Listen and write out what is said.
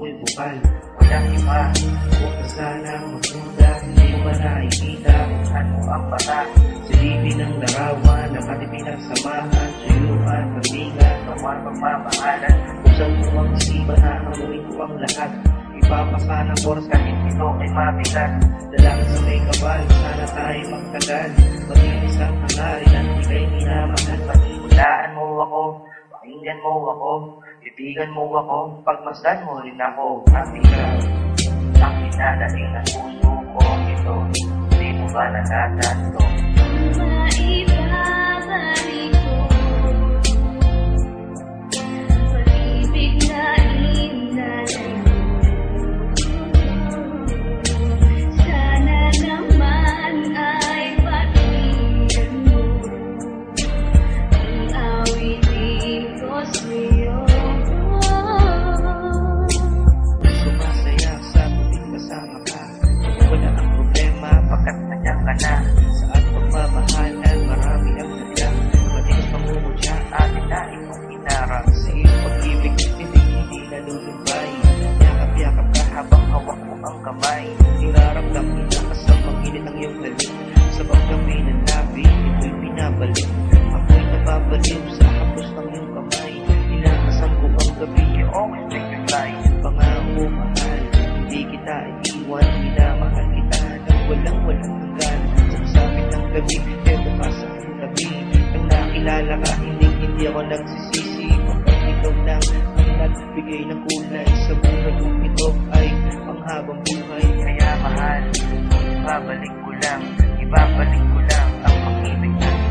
ko'y bukal. Walang iba, huwag ka sanang magduda. Hindi mo ba nakikita kung ano ang mata? Silipin ng larawan, nakatipin ang samahan. Suyuan, magbingan, kawan, pagmamahalan. Buksan mo ang isipan, hahamuin ko ang lahat. Ipapasa ng oras kahit ito ay mabigat. Dalangin sa may kabal, sana tayo magtagal. Maginis ang hangarin at ika'y minamahal. Paghihulaan mo ako, pakinggan mo ako, ibigan mo ako, pagmasdan mo rin ako. At ikaw, ang pinadaling ng puso ko ito. Hindi mo ba natatanto? Maibabalik ko pag-ibig na inalay mo. Sana naman ay pakinggan mo ang awitin ko sa'yo. Sumasaya sa tuwing kasama ka. Wala ang problema pagkat nandiyan ka na. Sa ating pagmamahalan, marami ang hadlang. Matigas pangungutya, atin na itong inarang. Sa iyong pag-ibig, hindi nalulumbay. Yakap-yakap ka habang hawak mo ang kamay. Niraramdam kita sa panginit ang iyong halik. Sa paggabi ng labi, ito'y pinabalik. Ako'y napabaliw sa hapos ng iyong kamay. Inakasam ko ang gabi, you always make me fly. Pangako mahal, hindi kita iiwan. Minamahal kita ng walang hanggan. Sa sabit ng gabi, eto ka sa aking gabi. Nang nakilala ka, hindi ako nagsisisi. Pagkat ikaw lang ang nagbigay ng kulay sa buhay kong ito ay ang habang buhay. Kaya mahal, ibabalik ko lang ang pag-ibig natin.